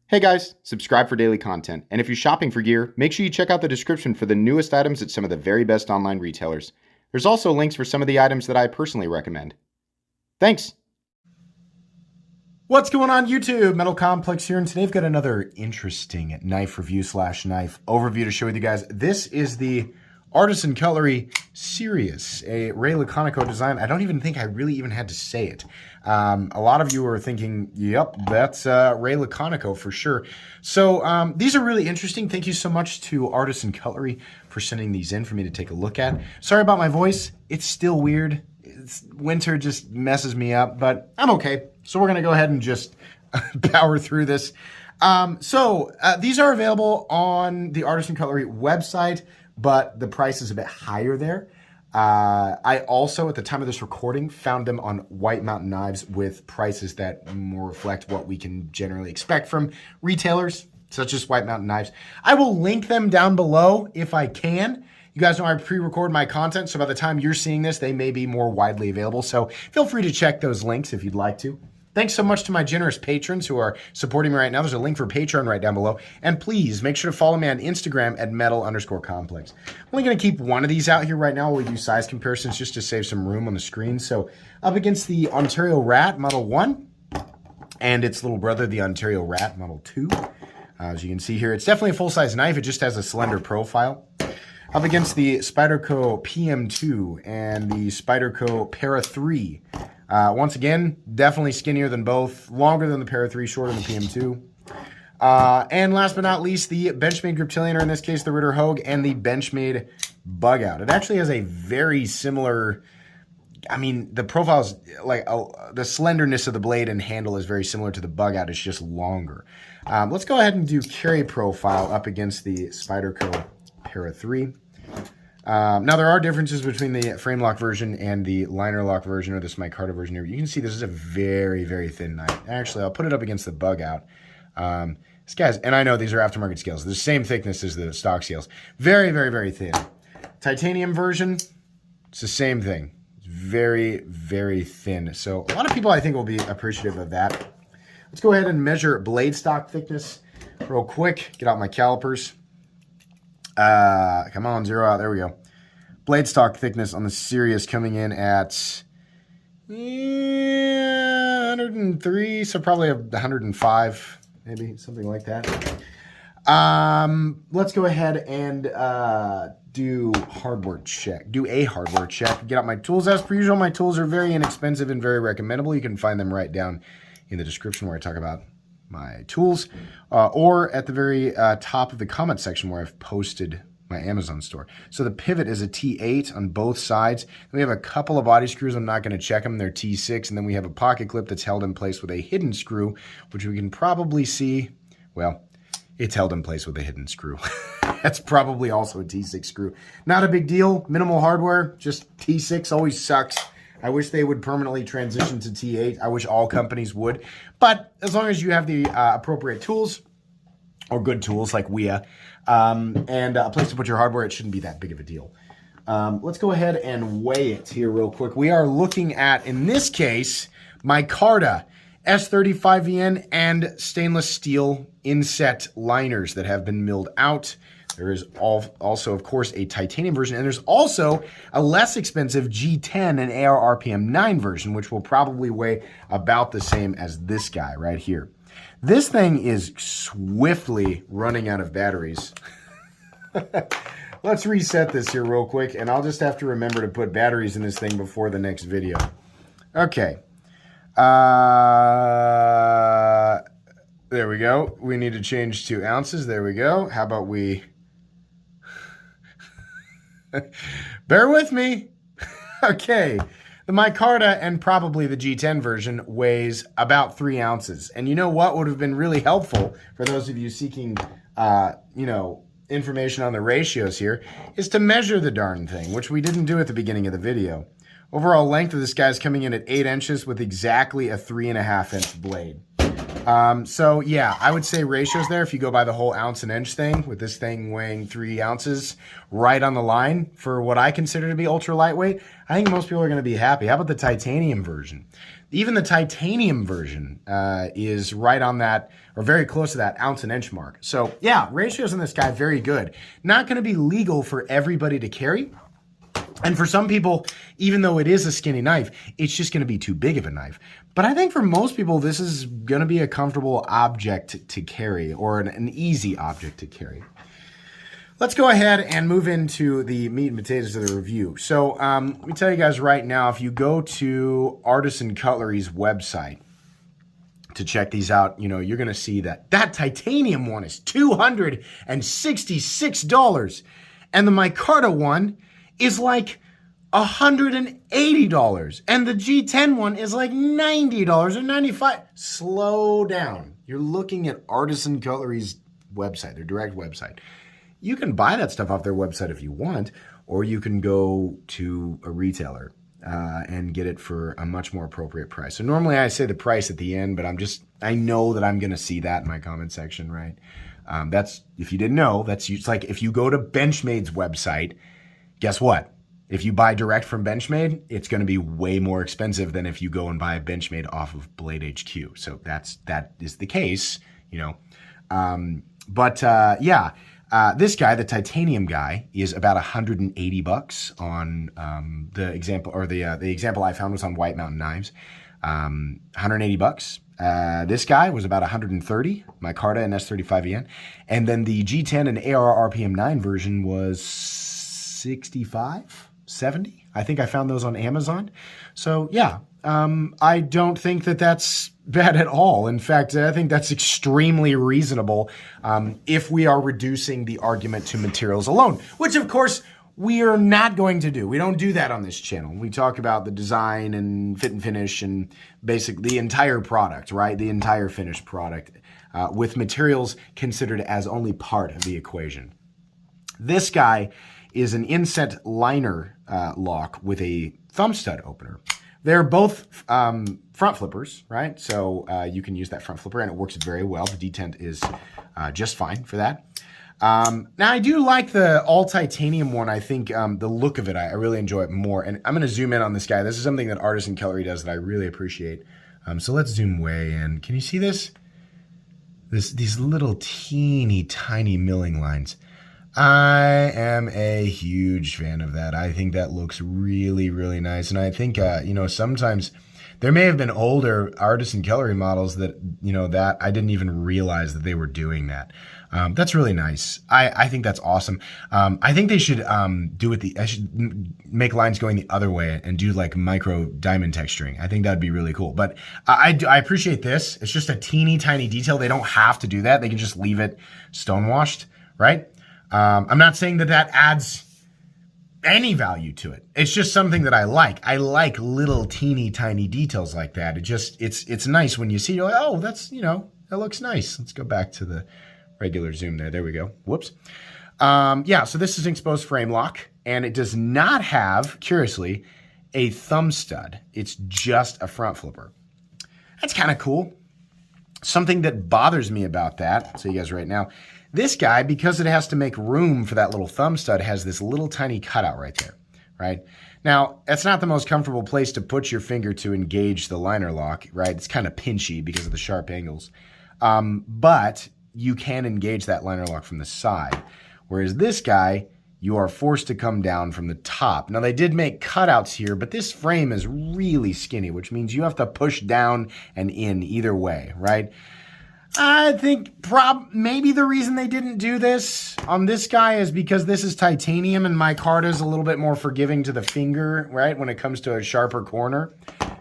Hey guys, subscribe for daily content, and if you're shopping for gear, make sure you check out the description for the newest items at some of the very best online retailers. There's also links for some of the items that I personally recommend. Thanks! What's going on YouTube? Metal Complex here, and today I've got another interesting knife review / knife overview to share with you guys. This is the Artisan Cutlery Sirius, a Ray Laconico design. I don't even think I really even had to say it. A lot of you are thinking, yep, that's Ray Laconico for sure. So these are really interesting. Thank you so much to Artisan Cutlery for sending these in for me to take a look at. Sorry about my voice. It's still weird. Winter just messes me up, but I'm okay. So we're going to go ahead and just power through this. These are available on the Artisan Cutlery website, but the price is a bit higher there. I also, at the time of this recording, found them on White Mountain Knives with prices that more reflect what we can generally expect from retailers, such as White Mountain Knives. I will link them down below if I can. You guys know I pre-record my content, so by the time you're seeing this, they may be more widely available. So feel free to check those links if you'd like to. Thanks so much to my generous patrons who are supporting me right now. There's a link for Patreon right down below. And please make sure to follow me on Instagram at metal_complex. I'm only going to keep one of these out here right now while we do size comparisons just to save some room on the screen. So up against the Ontario Rat Model 1 and its little brother, the Ontario Rat Model 2. As you can see here, it's definitely a full-size knife. It just has a slender profile. Up against the Spyderco PM2 and the Spyderco Para 3. Once again, definitely skinnier than both, longer than the Para 3, shorter than the PM2. And last but not least, the Benchmade Griptilian, or in this case, the Ritter Hogue, and the Benchmade Bug Out. It actually has a very similar, I mean, the profile's like, the slenderness of the blade and handle is very similar to the Bug Out. It's just longer. Let's go ahead and do carry profile up against the Spyderco Para 3. Now, there are differences between the frame lock version and the liner lock version, or this micarta version here. You can see this is a very, very thin knife. Actually, I'll put it up against the Bug Out. This guy's, and I know these are aftermarket scales. They're the same thickness as the stock scales. Very, very, very thin. Titanium version, it's the same thing. It's very, very thin. So a lot of people, I think, will be appreciative of that. Let's go ahead and measure blade stock thickness real quick. Get out my calipers. Come on, zero out. There we go. Blade stock thickness on the Sirius coming in at 103, so probably 105, maybe something like that. Let's go ahead and do a hardware check. Get out my tools. As per usual, my tools are very inexpensive and very recommendable. You can find them right down in the description where I talk about my tools, or at the very top of the comment section where I've posted my Amazon store. So the pivot is a T8 on both sides. We have a couple of body screws. I'm not going to check them. They're T6. And then we have a pocket clip that's held in place with a hidden screw, which we can probably see. Well, it's held in place with a hidden screw. That's probably also a T6 screw. Not a big deal. Minimal hardware. Just T6 always sucks. I wish they would permanently transition to T8. I wish all companies would. But as long as you have the appropriate tools, or good tools like WIA, and a place to put your hardware, it shouldn't be that big of a deal. Let's go ahead and weigh it here real quick. We are looking at, in this case, micarta S35VN and stainless steel inset liners that have been milled out. There is also, of course, a titanium version, and there's also a less expensive G10 and AR RPM 9 version, which will probably weigh about the same as this guy right here. This thing is swiftly running out of batteries. Let's reset this here real quick, and I'll just have to remember to put batteries in this thing before the next video. Okay. There we go. We need to change to ounces. There we go. How about we... Bear with me. Okay. The micarta and probably the G10 version weighs about 3 ounces. And you know what would have been really helpful for those of you seeking, information on the ratios here is to measure the darn thing, which we didn't do at the beginning of the video. Overall length of this guy's coming in at 8 inches with exactly a 3.5-inch blade. So yeah, I would say ratios there, if you go by the whole ounce and inch thing, with this thing weighing 3 ounces, right on the line for what I consider to be ultra lightweight, I think most people are going to be happy. How about the titanium version? Even the titanium version is right on that, or very close to that ounce and inch mark. So yeah, ratios in this guy, very good. Not going to be legal for everybody to carry. And for some people, even though it is a skinny knife, it's just going to be too big of a knife. But I think for most people, this is going to be a comfortable object to carry, or an easy object to carry. Let's go ahead and move into the meat and potatoes of the review. So let me tell you guys right now, if you go to Artisan Cutlery's website to check these out, you know, you're going to see that titanium one is $266. And the micarta one is like $180, and the G10 one is like $90 or $95. Slow down. You're looking at Artisan Cutlery's website, their direct website. You can buy that stuff off their website if you want, or you can go to a retailer and get it for a much more appropriate price. So normally I say the price at the end, but I know that I'm going to see that in my comment section, right? That's, if you didn't know, it's like if you go to Benchmade's website, guess what? If you buy direct from Benchmade, it's going to be way more expensive than if you go and buy a Benchmade off of Blade HQ. So that is the case, you know. This guy, the titanium guy, is about $180 on the example, or the example I found was on White Mountain Knives. $180. This guy was about $130, micarta and S35EN. And then the G10 and AR RPM 9 version was $65, $70. I think I found those on Amazon. So yeah, I don't think that that's bad at all. In fact, I think that's extremely reasonable if we are reducing the argument to materials alone, which of course we are not going to do. We don't do that on this channel. We talk about the design and fit and finish and basically the entire product, right? The entire finished product with materials considered as only part of the equation. This guy is an inset liner lock with a thumb stud opener. They're both front flippers, right? So you can use that front flipper and it works very well. The detent is just fine for that. Now I do like the all titanium one. I think the look of it, I really enjoy it more. And I'm gonna zoom in on this guy. This is something that Artisan Cutlery does that I really appreciate. So let's zoom way in. Can you see this? These little teeny tiny milling lines. I am a huge fan of that. I think that looks really, really nice. And I think, you know, sometimes there may have been older Artisan Cutlery models that, you know, that I didn't even realize that they were doing that. That's really nice. I think that's awesome. I think they should I should make lines going the other way and do like micro diamond texturing. I think that'd be really cool. But I appreciate this. It's just a teeny tiny detail. They don't have to do that. They can just leave it stonewashed, right? I'm not saying that adds any value to it. It's just something that I like. I like little teeny tiny details like that. It's nice when you see, you're like, oh, that's, you know, that looks nice. Let's go back to the regular zoom there. There we go. Whoops. Yeah, so this is an exposed frame lock, and it does not have, curiously, a thumb stud. It's just a front flipper. That's kind of cool. Something that bothers me about that, I'll tell you guys right now, this guy, because it has to make room for that little thumb stud, has this little tiny cutout right there, right? Now, that's not the most comfortable place to put your finger to engage the liner lock, right? It's kind of pinchy because of the sharp angles. But you can engage that liner lock from the side. Whereas this guy, you are forced to come down from the top. Now, they did make cutouts here, but this frame is really skinny, which means you have to push down and in either way, right? I think maybe the reason they didn't do this on this guy is because this is titanium and micarta is a little bit more forgiving to the finger, right? When it comes to a sharper corner,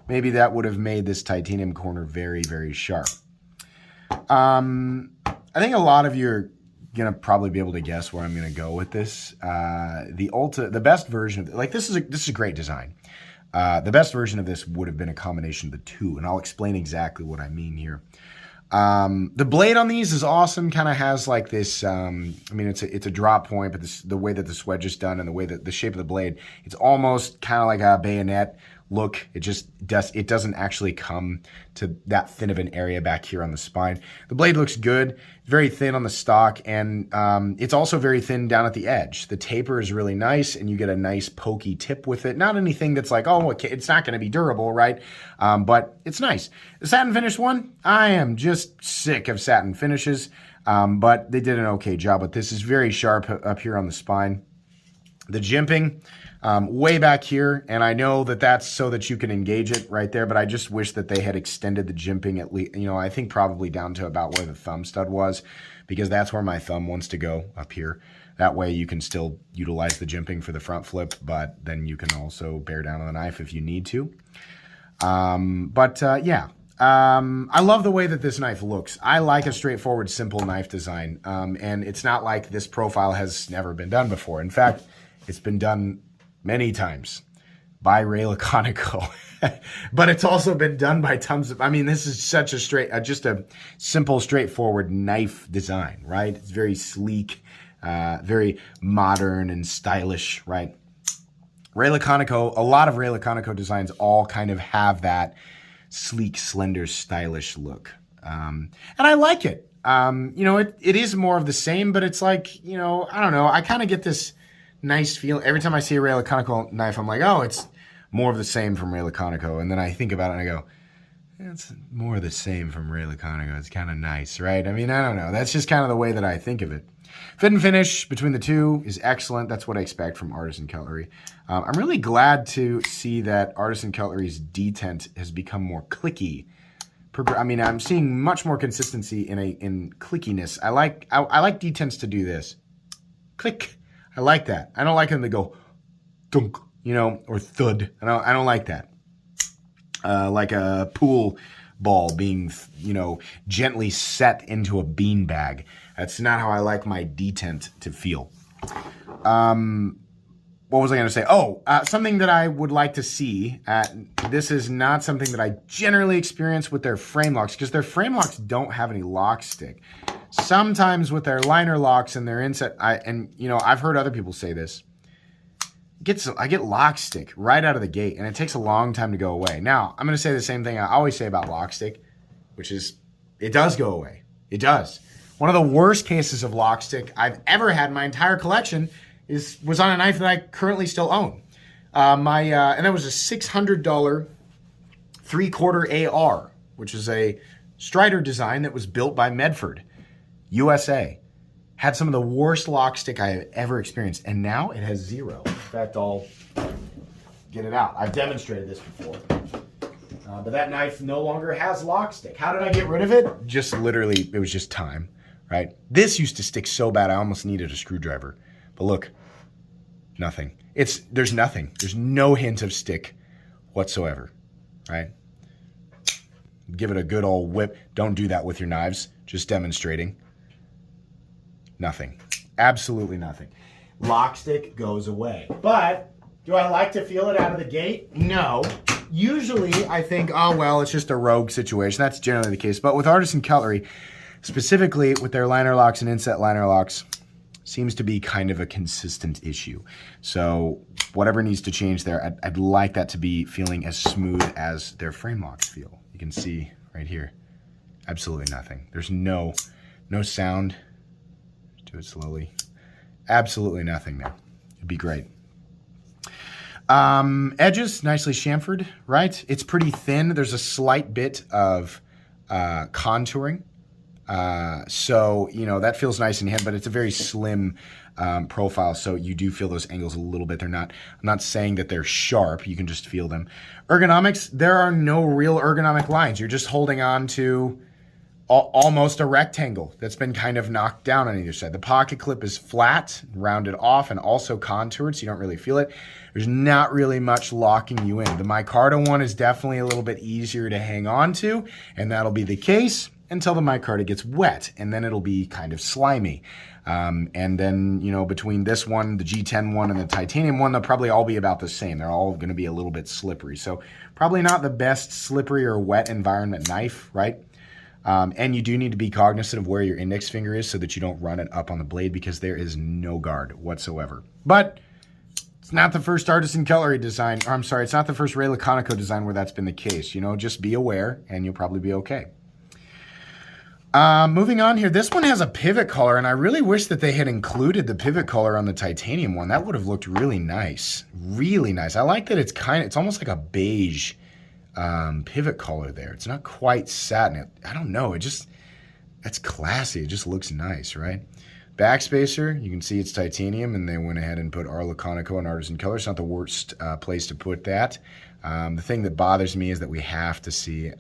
maybe that would have made this titanium corner very, very sharp. I think a lot of you are gonna probably be able to guess where I'm gonna go with this. The best version of like this is a great design. The best version of this would have been a combination of the two, and I'll explain exactly what I mean here. The blade on these is awesome. Kind of has like this, I mean, it's a drop point, but the way that the swedge is done and the way that the shape of the blade, it's almost kind of like a bayonet, look. It doesn't actually come to that thin of an area back here on the spine. The blade looks good, very thin on the stock, and it's also very thin down at the edge. The taper is really nice, and you get a nice pokey tip with it. Not anything that's like, oh, okay, it's not going to be durable, right? But it's nice. The satin finish one, I am just sick of satin finishes, but they did an okay job with this. Is very sharp up here on the spine. The jimping, way back here, and I know that that's so that you can engage it right there, but I just wish that they had extended the jimping at least, I think probably down to about where the thumb stud was, because that's where my thumb wants to go, up here. That way you can still utilize the jimping for the front flip, but then you can also bear down on the knife if you need to. Yeah. I love the way that this knife looks. I like a straightforward, simple knife design, and it's not like this profile has never been done before. In fact, it's been done many times by Ray Laconico, but it's also been done by tons of, this is such a just a simple, straightforward knife design, right? It's very sleek, very modern and stylish, right? Ray Laconico, a lot of Ray Laconico designs all kind of have that sleek, slender, stylish look. And I like it. It is more of the same, but it's like, I don't know. I kind of get this nice feel. Every time I see a Ray Laconico knife, I'm like, oh, it's more of the same from Ray Laconico. And then I think about it and I go, it's more of the same from Ray Laconico. It's kind of nice, right? I don't know. That's just kind of the way that I think of it. Fit and finish between the two is excellent. That's what I expect from Artisan Cutlery. I'm really glad to see that Artisan Cutlery's detent has become more clicky. I'm seeing much more consistency in clickiness. I like detents to do this. Click. I like that. I don't like them to go dunk, or thud. I don't like that. Like a pool ball being, gently set into a bean bag. That's not how I like my detent to feel. What was I going to say? Something that I would like to see. This is not something that I generally experience with their frame locks, because their frame locks don't have any lock stick. Sometimes with their liner locks and their inset, I've heard other people say this. I get lock stick right out of the gate, and it takes a long time to go away. Now, I'm going to say the same thing I always say about lock stick, which is it does go away. It does. One of the worst cases of lock stick I've ever had in my entire collection was on a knife that I currently still own. And that was a $600 3/4 AR, which is a Strider design that was built by Medford, USA. Had some of the worst lock stick I have ever experienced, and now it has zero. In fact, I'll get it out. I've demonstrated this before. But that knife no longer has lock stick. How did I get rid of it? Just literally, it was just time, right? This used to stick so bad I almost needed a screwdriver. But look, nothing. There's nothing. There's no hint of stick whatsoever, right? Give it a good old whip. Don't do that with your knives. Just demonstrating. Nothing. Absolutely nothing. Lock stick goes away. But do I like to feel it out of the gate? No. Usually I think, oh, well, it's just a rogue situation. That's generally the case. But with Artisan Cutlery, specifically with their liner locks and inset liner locks, seems to be kind of a consistent issue. So whatever needs to change there, I'd like that to be feeling as smooth as their frame locks feel. You can see right here, absolutely nothing. There's no sound. Do it slowly. Absolutely nothing there. It'd be great. Edges, nicely chamfered, right? It's pretty thin. There's a slight bit of contouring. So, that feels nice in hand, but it's a very slim profile, so you do feel those angles a little bit. I'm not saying that they're sharp. You can just feel them. Ergonomics, there are no real ergonomic lines. You're just holding on to almost a rectangle that's been kind of knocked down on either side. The pocket clip is flat, rounded off, and also contoured, so you don't really feel it. There's not really much locking you in. The micarta one is definitely a little bit easier to hang on to, and that'll be the case until the micarta gets wet, and then it'll be kind of slimy. And then, between this one, the G10 one, and the titanium one, they'll probably all be about the same. They're all going to be a little bit slippery. So probably not the best slippery or wet environment knife, right? And you do need to be cognizant of where your index finger is so that you don't run it up on the blade, because there is no guard whatsoever. But It's not the first Artisan Cutlery design, or I'm sorry, it's not the first Ray Laconico design where that's been the case. You know, just be aware and you'll probably be okay. Moving on here, this one has a pivot collar, and I really wish that they had included the pivot collar on the titanium one. That would have looked really nice. Really nice. I like that it's almost like a beige pivot collar there. It's not quite satin. I don't know. That's classy. It just looks nice, right? Backspacer, you can see it's titanium, and they went ahead and put our Laconico and Artisan Cutlery. It's not the worst place to put that. The thing that bothers me is that we have to see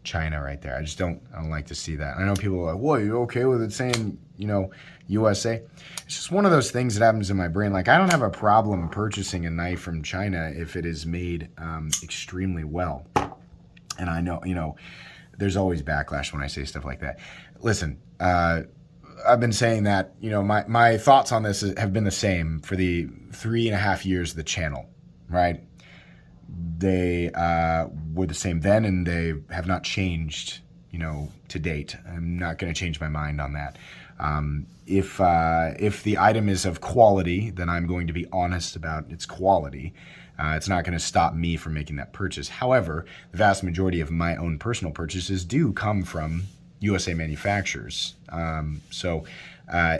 China right there. I don't like to see that. I know people are like, "Whoa, you okay with it saying, you know, USA?" It's just one of those things that happens in my brain. Like, I don't have a problem purchasing a knife from China if it is made extremely well. And I know, you know, there's always backlash when I say stuff like that. Listen, I've been saying that, you know, my thoughts on this have been the same for the 3.5 years of the channel, right? They were the same then, and they have not changed, you know, to date. I'm not going to change my mind on that. If the item is of quality, then I'm going to be honest about its quality. It's not going to stop me from making that purchase. However, the vast majority of my own personal purchases do come from USA manufacturers. So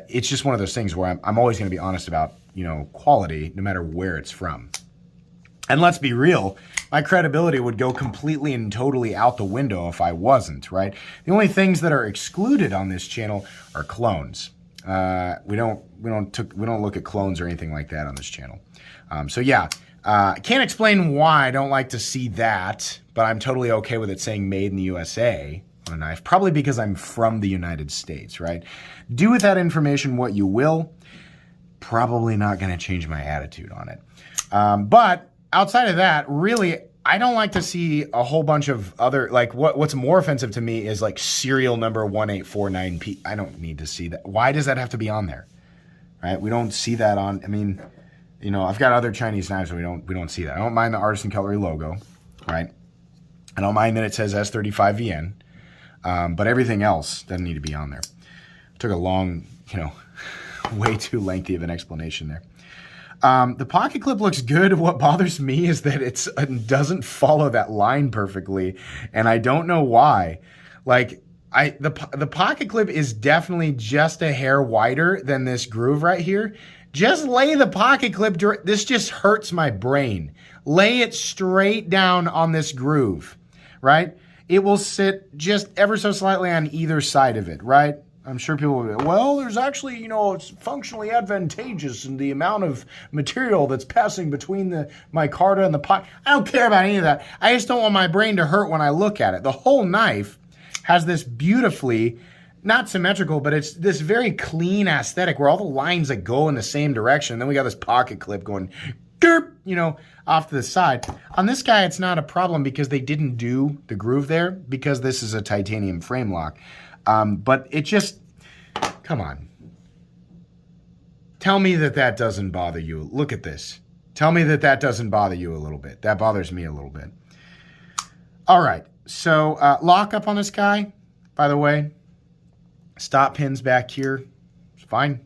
it's just one of those things where I'm always going to be honest about, you know, quality, no matter where it's from. And let's be real, my credibility would go completely and totally out the window if I wasn't, right? The only things that are excluded on this channel are clones. We don't look at clones or anything like that on this channel. So yeah, I can't explain why I don't like to see that, but I'm totally okay with it saying made in the USA on a knife, probably because I'm from the United States, right? Do with that information what you will. Probably not going to change my attitude on it. But outside of that, really, I don't like to see a whole bunch of other, like, what's more offensive to me is like serial number 1849P. I don't need to see that. Why does that have to be on there? Right? We don't see that on, I mean, you know, I've got other Chinese knives and we don't see that. I don't mind the Artisan Cutlery logo, right? I don't mind that it says S35VN, but everything else doesn't need to be on there. Took a long, you know, way too lengthy of an explanation there. The pocket clip looks good. What bothers me is that it doesn't follow that line perfectly, and I don't know why. Like, the pocket clip is definitely just a hair wider than this groove right here. Just lay the pocket clip, this just hurts my brain. Lay it straight down on this groove, right? It will sit just ever so slightly on either side of it, right? I'm sure people will be, well, there's actually, you know, it's functionally advantageous in the amount of material that's passing between the micarta and the pot. I don't care about any of that. I just don't want my brain to hurt when I look at it. The whole knife has this beautifully, not symmetrical, but it's this very clean aesthetic where all the lines that go in the same direction. And then we got this pocket clip going, derp, you know, off to the side. On this guy, it's not a problem because they didn't do the groove there because this is a titanium frame lock. But it just, come on. Tell me that doesn't bother you. Look at this. Tell me that doesn't bother you a little bit. That bothers me a little bit. All right. So lockup on this guy, by the way. Stop pins back here. It's fine.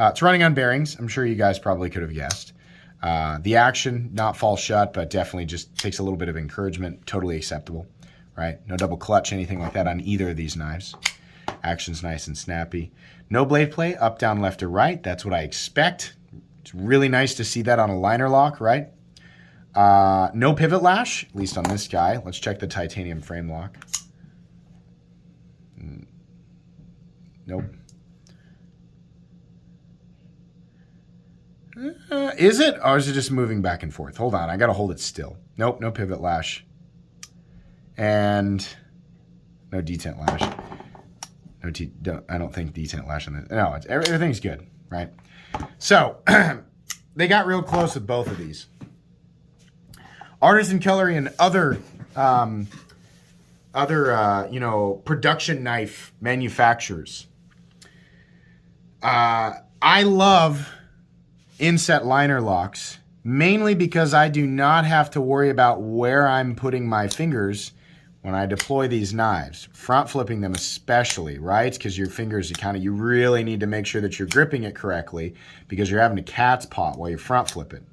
It's running on bearings. I'm sure you guys probably could have guessed. The action, not fall shut, but definitely just takes a little bit of encouragement. Totally acceptable. Right? No double clutch, anything like that on either of these knives. Action's nice and snappy. No blade play, up, down, left, or right. That's what I expect. It's really nice to see that on a liner lock, right? No pivot lash, at least on this guy. Let's check the titanium frame lock. Nope. Is it? Or is it just moving back and forth? Hold on, I gotta hold it still. Nope, no pivot lash. And no detent lash. I don't think detent lash on this. No, everything's good, right? So they got real close with both of these. Artisan Cutlery and other you know, production knife manufacturers. I love inset liner locks mainly because I do not have to worry about where I'm putting my fingers when I deploy these knives, front flipping them especially, right? Because your fingers, you really need to make sure that you're gripping it correctly because you're having a cat's paw while you front flip it.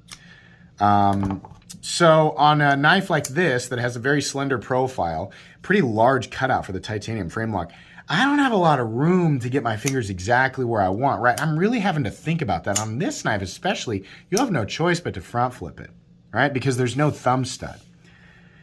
So on a knife like this that has a very slender profile, pretty large cutout for the titanium frame lock, I don't have a lot of room to get my fingers exactly where I want, right? I'm really having to think about that. On this knife especially, you have no choice but to front flip it, right? Because there's no thumb stud.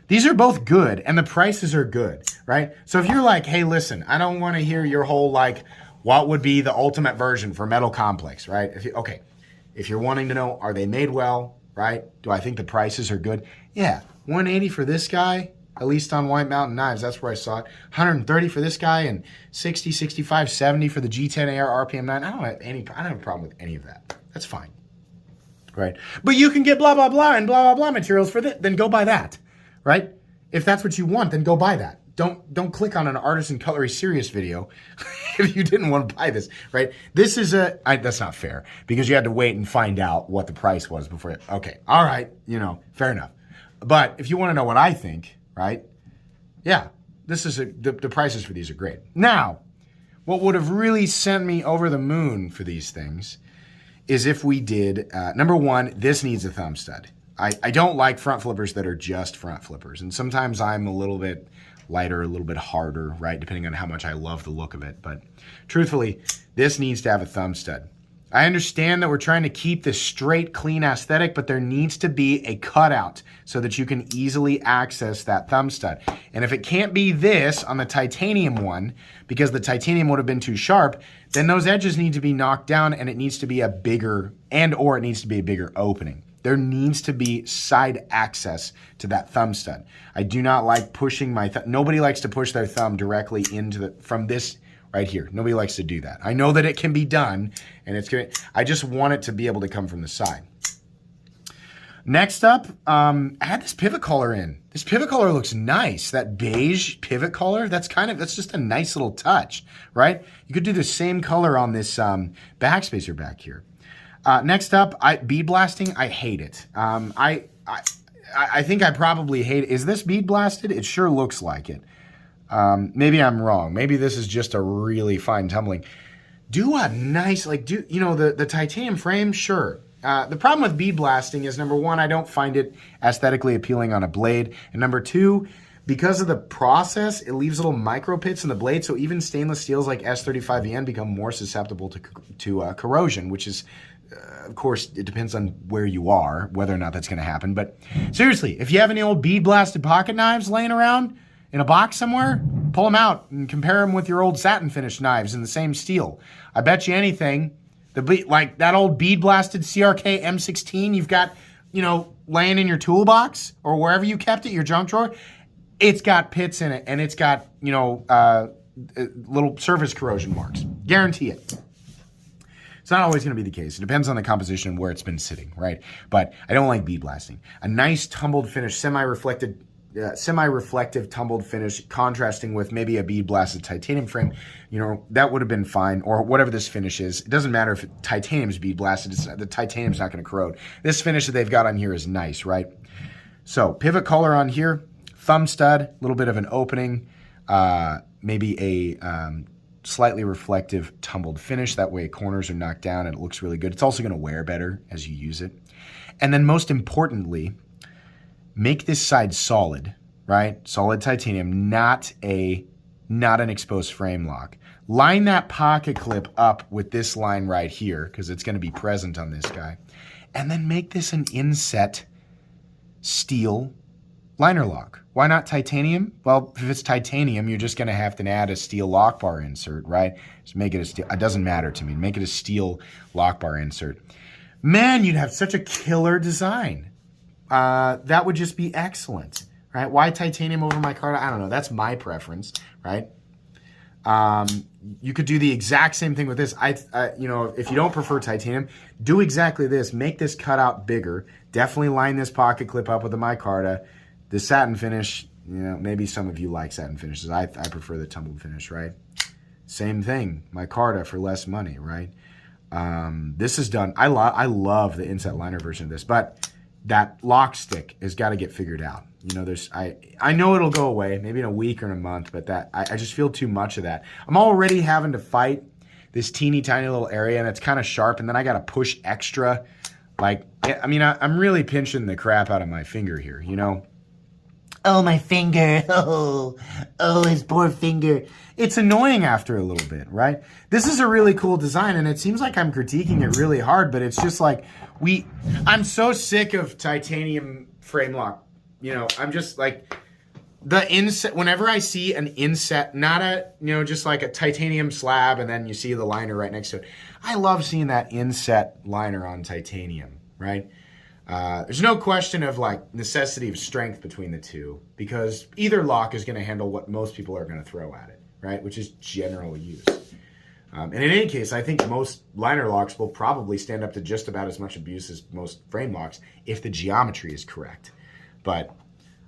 These are both good, and the prices are good, right? So if you're like, hey, listen, I don't want to hear your whole, like, what would be the ultimate version for Metal Complex, right? If you're wanting to know, are they made well, right? Do I think the prices are good? Yeah, $180 for this guy, at least on White Mountain Knives, that's where I saw it. $130 for this guy, and $60, $65, $70 for the G10AR RPM 9. I don't have a problem with any of that. That's fine, right? But you can get blah, blah, blah, and blah, blah, blah materials for that, then go buy that. Right? If that's what you want, then go buy that. Don't click on an Artisan Cutlery Sirius video if you didn't want to buy this, right? This is that's not fair because you had to wait and find out what the price was before. Okay, all right, fair enough. But if you want to know what I think, right? Yeah, the prices for these are great. Now, what would have really sent me over the moon for these things is if we did, number one, this needs a thumb stud. I don't like front flippers that are just front flippers. And sometimes I'm a little bit lighter, a little bit harder, right? Depending on how much I love the look of it. But truthfully, this needs to have a thumb stud. I understand that we're trying to keep this straight, clean aesthetic, but there needs to be a cutout so that you can easily access that thumb stud. And if it can't be this on the titanium one, because the titanium would have been too sharp, then those edges need to be knocked down and it needs to be a bigger, or it needs to be a bigger opening. There needs to be side access to that thumb stud. I do not like pushing my thumb. Nobody likes to push their thumb directly into from this right here. Nobody likes to do that. I know that it can be done, and I just want it to be able to come from the side. Next up, add this pivot collar in. This pivot collar looks nice. That beige pivot collar, that's just a nice little touch, right? You could do the same color on this backspacer back here. Next up, bead blasting. I hate it. I think I probably hate it. Is this bead blasted? It sure looks like it. Maybe I'm wrong. Maybe this is just a really fine tumbling. Do a nice, the titanium frame, sure. The problem with bead blasting is, number one, I don't find it aesthetically appealing on a blade. And number two, because of the process, it leaves little micro pits in the blade, so even stainless steels like S35EN become more susceptible to corrosion, which is, of course, it depends on where you are, whether or not that's going to happen. But seriously, if you have any old bead-blasted pocket knives laying around in a box somewhere, pull them out and compare them with your old satin-finished knives in the same steel. I bet you anything, like that old bead-blasted CRK M16 you've got, laying in your toolbox or wherever you kept it, your junk drawer, it's got pits in it and it's got, little surface corrosion marks. Guarantee it. It's not always going to be the case. It depends on the composition and where it's been sitting, right? But I don't like bead blasting. A nice tumbled finish, semi-reflective tumbled finish, contrasting with maybe a bead blasted titanium frame, that would have been fine, or whatever this finish is. It doesn't matter if titanium's bead blasted. The titanium's not going to corrode. This finish that they've got on here is nice, right? So pivot collar on here, thumb stud, a little bit of an opening, maybe a slightly reflective tumbled finish. That way corners are knocked down and it looks really good. It's also going to wear better as you use it. And then most importantly, make this side solid, right? Solid titanium, not an exposed frame lock. Line that pocket clip up with this line right here because it's going to be present on this guy. And then make this an inset steel liner lock. Why not titanium? Well, if it's titanium, you're just going to have to add a steel lock bar insert, right? Just make it a steel. It doesn't matter to me. Make it a steel lock bar insert. Man, you'd have such a killer design. That would just be excellent, right? Why titanium over micarta? I don't know. That's my preference, right? You could do the exact same thing with this. If you don't prefer titanium, do exactly this. Make this cutout bigger. Definitely line this pocket clip up with the micarta. The satin finish, maybe some of you like satin finishes. I prefer the tumbled finish, right? Same thing, micarta for less money, right? This is done. I love the inset liner version of this, but that lock stick has got to get figured out. You know, I know it'll go away, maybe in a week or in a month, but I just feel too much of that. I'm already having to fight this teeny tiny little area, and it's kind of sharp, and then I got to push extra. Like, I mean, I'm really pinching the crap out of my finger here, you know? Oh, my finger. Oh, his poor finger. It's annoying after a little bit, right? This is a really cool design, and it seems like I'm critiquing it really hard, but it's just like, I'm so sick of titanium frame lock. You know, I'm just like, the inset, whenever I see an inset, not a, you know, just like a titanium slab, and then you see the liner right next to it. I love seeing that inset liner on titanium, right? There's no question of like necessity of strength between the two, because either lock is going to handle what most people are going to throw at it, right? Which is general use. And in any case, I think most liner locks will probably stand up to just about as much abuse as most frame locks if the geometry is correct. But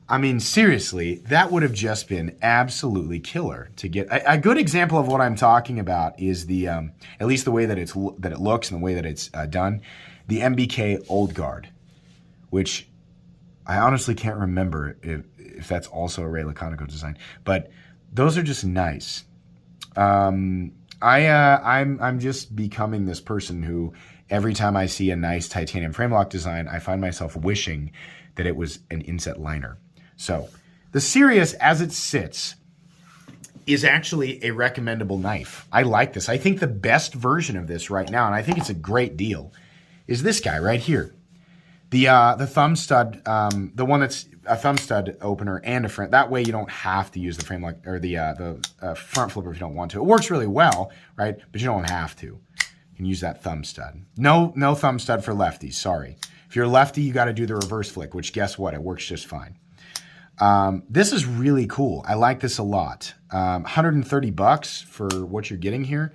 I mean, seriously, that would have just been absolutely killer to get. A good example of what I'm talking about is the, at least the way that it looks and the way that it's done, the MBK Old Guard, which I honestly can't remember if that's also a Ray Laconico design, but those are just nice. I'm just becoming this person who every time I see a nice titanium frame lock design, I find myself wishing that it was an inset liner. So the Sirius, as it sits, is actually a recommendable knife. I like this. I think the best version of this right now, and I think it's a great deal, is this guy right here. The thumb stud, the one that's a thumb stud opener and a front. That way you don't have to use the frame lock or the front flipper if you don't want to. It works really well, right? But you don't have to. You can use that thumb stud. No thumb stud for lefties. Sorry. If you're a lefty, you got to do the reverse flick, which guess what? It works just fine. This is really cool. I like this a lot. $130 for what you're getting here.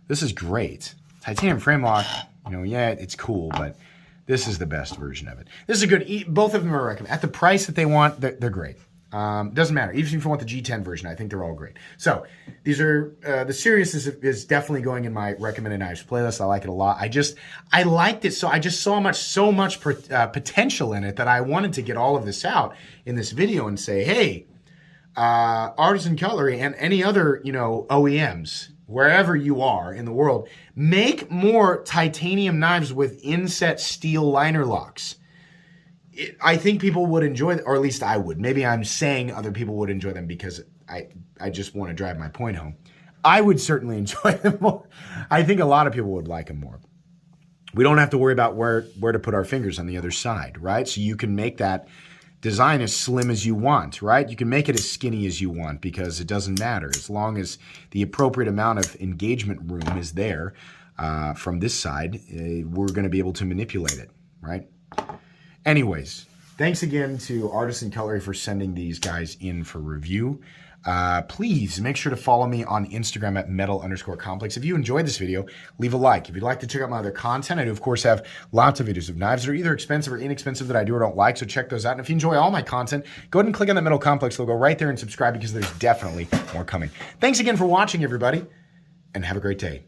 This is great. Titanium frame lock, you know, yeah, it's cool, but this is the best version of it. This is a good, both of them are recommended. At the price that they want, they're great. Doesn't matter. Even if you want the G10 version, I think they're all great. So these are, the Sirius is definitely going in my recommended knives playlist. I like it a lot. I liked it. So I just saw so much potential in it that I wanted to get all of this out in this video and say, hey, Artisan Cutlery and any other, you know, OEMs, wherever you are in the world, make more titanium knives with inset steel liner locks. I think people would enjoy them, or at least I would. Maybe I'm saying other people would enjoy them because I just want to drive my point home. I would certainly enjoy them more. I think a lot of people would like them more. We don't have to worry about where to put our fingers on the other side, right? So you can make that design as slim as you want, right? You can make it as skinny as you want because it doesn't matter. As long as the appropriate amount of engagement room is there from this side, we're going to be able to manipulate it, right? Anyways, thanks again to Artisan Cutlery for sending these guys in for review. Please make sure to follow me on Instagram at metal_complex. If you enjoyed this video, leave a like. If you'd like to check out my other content, I do, of course, have lots of videos of knives that are either expensive or inexpensive that I do or don't like, so check those out. And if you enjoy all my content, go ahead and click on that Metal Complex logo right there and subscribe because there's definitely more coming. Thanks again for watching, everybody, and have a great day.